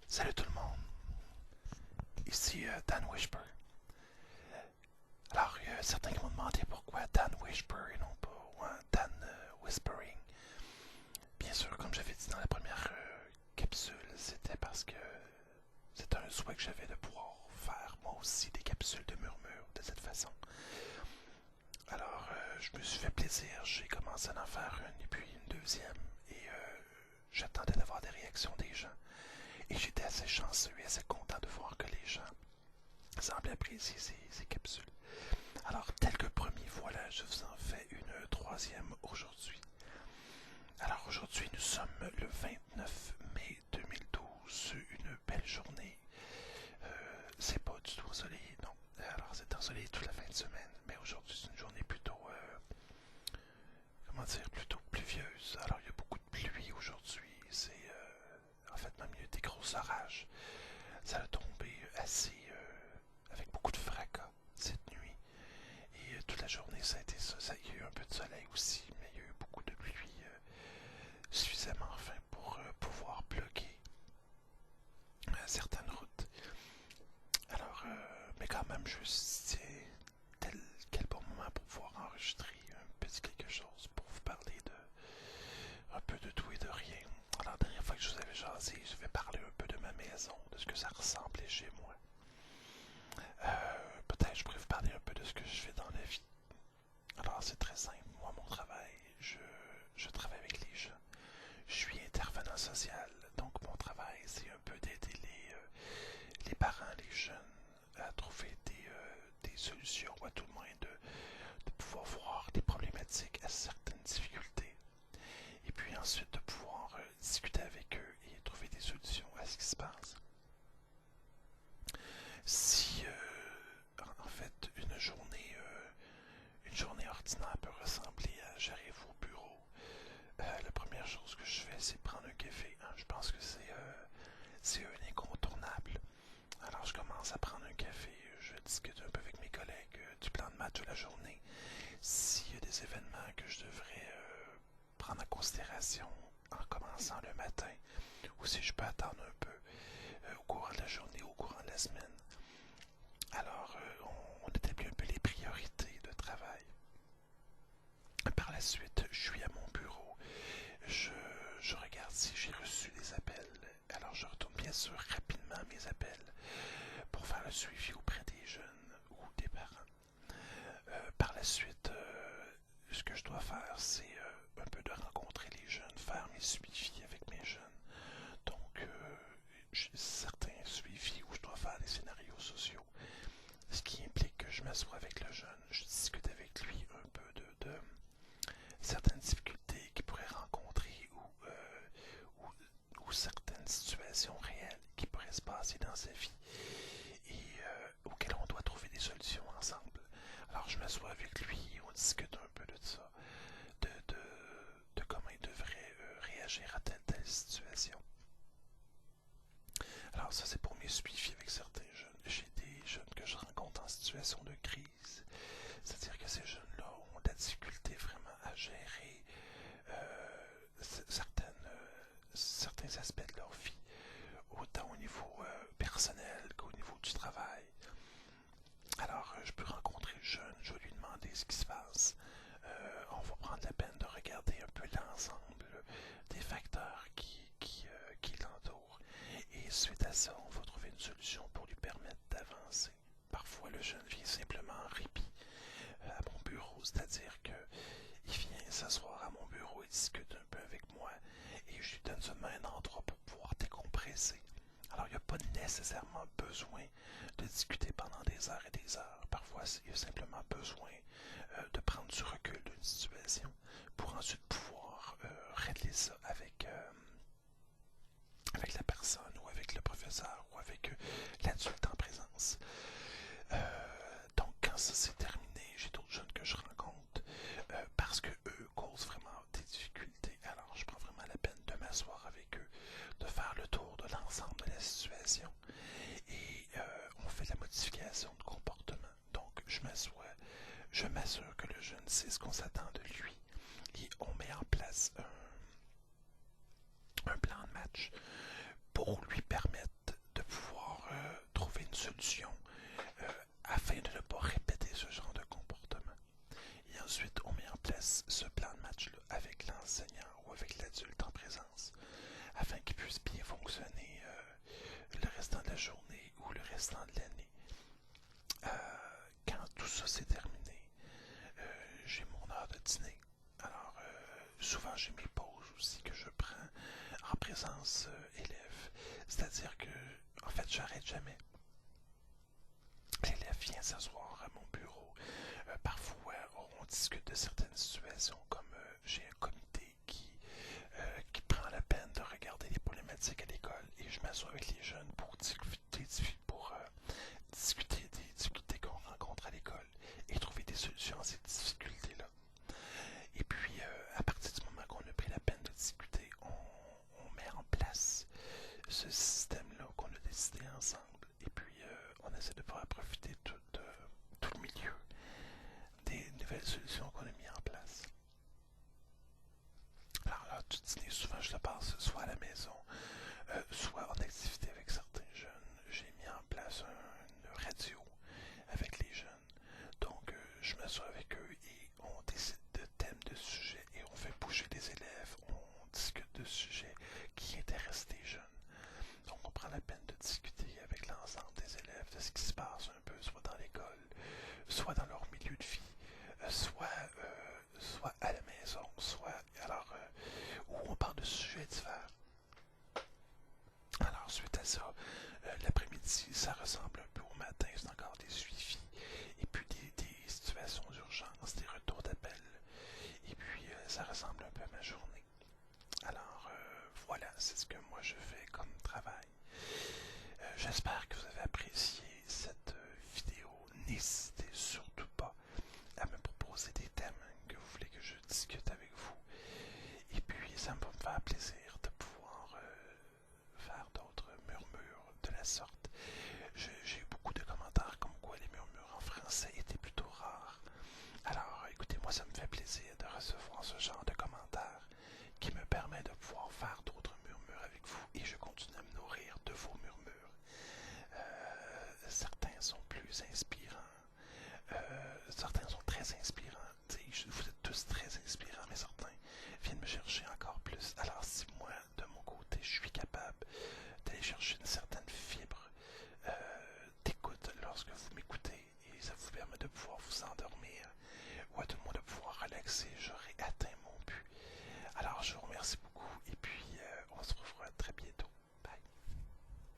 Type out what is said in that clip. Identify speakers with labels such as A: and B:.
A: Salut tout le monde, ici Dan Whisper. Alors, il y a certains qui m'ont demandé pourquoi Dan Whisper et non pas Dan Whispering. Bien sûr, comme j'avais dit dans la première capsule, c'était parce que c'est un souhait que j'avais de pouvoir faire moi aussi des capsules de murmure de cette façon. Alors, je me suis fait plaisir, j'ai commencé à en faire une et puis une deuxième et j'attendais d'avoir des réactions des gens. Et j'étais assez chanceux et assez content de voir que les gens semblaient apprécier ces capsules. Alors, tel que promis, voilà, je vous en fais une troisième aujourd'hui. Alors, aujourd'hui, nous sommes le 29 mai 2012, une belle journée. C'est pas du tout ensoleillé, non. Alors, c'est ensoleillé toute la fin de semaine, mais aujourd'hui, c'est une journée plutôt, comment dire, plutôt pluvieuse. Alors, il y a beaucoup de pluie aujourd'hui. C'est, en fait, même il y a eu des gros orages. Ça a tombé assez, avec beaucoup de fracas cette nuit. Et toute la journée, ça a été ça. Il y a eu un peu de soleil aussi, mais il y a eu beaucoup de pluie suffisamment fin pour pouvoir bloquer certaines routes. Alors, mais quand même, je me suis dit, quel bon moment pour pouvoir enregistrer un petit quelque chose pour vous parler de un peu de tout et de rien. Alors, la dernière fois que je vous avais jasé, je vais parler un peu de ma maison, de ce que ça ressemblait chez moi. Peut-être je pourrais vous parler un peu de ce que je fais dans la vie. Alors, c'est très simple. Moi, mon travail, je travaille avec les gens. Je suis intervenant social. Donc, mon travail, c'est un peu d'aider les parents, les jeunes, à trouver des solutions, ou à tout le moins de pouvoir voir des problématiques à certaines difficultés. Et puis ensuite, de pouvoir discuter avec eux et trouver des solutions à ce qui se passe. Si, en fait, une journée ordinaire peut ressembler à j'arrive au bureau. La première chose que je fais, c'est prendre un café. Hein. Je pense que c'est un incontournable. Alors, je commence à prendre un café. Je discute un peu avec mes collègues du plan de match de la journée. S'il y a des événements que je devrais prendre en considération en commençant le matin, ou si je peux attendre un peu au courant de la journée, au courant de la semaine. Alors, on établit un peu les priorités de travail. Par la suite, je suis à mon bureau. Je regarde si j'ai reçu des appels. Alors, je retourne bien sûr rapidement à mes appels pour faire le suivi auprès des jeunes ou des parents. Par la suite, ce que je dois faire, c'est un peu de rencontrer les jeunes, faire mes suivis avec mes jeunes. Donc, j'ai certains suivis où je dois faire des scénarios sociaux, ce qui implique que je m'assois avec le jeune, je discute avec lui un peu de certaines difficultés qu'il pourrait rencontrer ou certaines situations réelles qui pourraient se passer dans sa vie et auxquelles on doit trouver des solutions ensemble. Alors je m'assois avec lui et on discute un peu de ça, de comment il devrait réagir à telle situation. Alors ça c'est pour mes suivis avec certains jeunes. J'ai des jeunes que je rencontre en situation de crise, c'est-à-dire que ces jeunes-là ont de la difficulté vraiment à gérer certains aspects de leur vie, autant au niveau personnel qu'au niveau du travail. Alors, je peux rencontrer le jeune, je vais lui demander ce qui se passe. On va prendre la peine de regarder un peu l'ensemble des facteurs qui l'entourent. Et suite à ça, on va trouver une solution pour lui permettre d'avancer. Parfois, le jeune vient simplement en répit à mon bureau, c'est-à-dire qu'il vient s'asseoir à mon bureau et discute un peu avec moi et je lui donne seulement un endroit pour pouvoir décompresser. Alors, il n'y a pas nécessairement besoin de discuter pendant des heures et des heures. Parfois, il y a simplement besoin de prendre du recul d'une situation pour ensuite pouvoir régler ça avec la personne ou avec le professeur ou avec l'adulte en présence. Donc, quand ça s'est terminé, j'ai d'autres jeunes que je rencontre parce que eux causent vraiment des difficultés. Alors, je prends vraiment la peine de m'asseoir avec eux, de faire le tour de l'ensemble de la situation et on fait la modification de comportement. Donc, je m'assure que le jeune sait ce qu'on s'attend de lui et on met en place un plan de match pour lui permettre solutions afin de ne pas répéter ce genre de comportement. Et ensuite, on met en place ce plan de match-là avec l'enseignant ou avec l'adulte en présence afin qu'il puisse bien fonctionner le restant de la journée ou le restant de l'année. Quand tout ça s'est terminé, j'ai mon heure de dîner. Alors, souvent j'ai mes pauses aussi que je prends en présence élève. C'est-à-dire que, en fait, j'arrête jamais. L'élève vient s'asseoir à mon bureau. Parfois, on discute de certaines situations, comme j'ai un comité qui prend la peine de regarder les problématiques à l'école et je m'assois avec les jeunes pour discuter des difficultés qu'on rencontre à l'école et trouver des solutions à ces difficultés-là. Et puis, à partir du moment qu'on a pris la peine de discuter, on met en place ce système-là qu'on a décidé ensemble. Et puis, on essaie de pouvoir profiter tout le milieu des nouvelles solutions qu'on a mis en place. Alors là, tout dîner, souvent je le passe soit à la maison, soit en activité avec certains jeunes. J'ai mis en place une radio avec les jeunes. Donc, je m'assois avec eux et on décide de thèmes, de sujets et on fait bouger les élèves. On discute de sujets qui intéressent les jeunes. Donc, on prend la peine de discuter avec l'ensemble des élèves de ce qui se passe un peu, soit dans l'école, soit dans leur milieu de vie, soit à la maison, soit où on parle de sujets divers. Alors, suite à ça, l'après-midi, ça ressemble un peu au matin, c'est encore des suivis, et puis des situations d'urgence, des retours d'appel, et puis ça ressemble un peu à ma journée. Alors, voilà, c'est ce que moi je fais comme travail. J'espère que vous avez apprécié cette vidéo. N'hésitez surtout pas à me proposer des thèmes que vous voulez que je discute avec vous. Et puis, ça me va me faire plaisir de pouvoir faire d'autres murmures de la sorte. J'ai eu beaucoup de commentaires comme quoi les murmures en français étaient plutôt rares. Alors, écoutez, moi, ça me fait plaisir de recevoir ce genre de commentaires qui me permet de pouvoir faire d'autres murmures avec vous et je continue à me nourrir de vos murmures. Certains sont plus inspirants, certains sont très inspirants.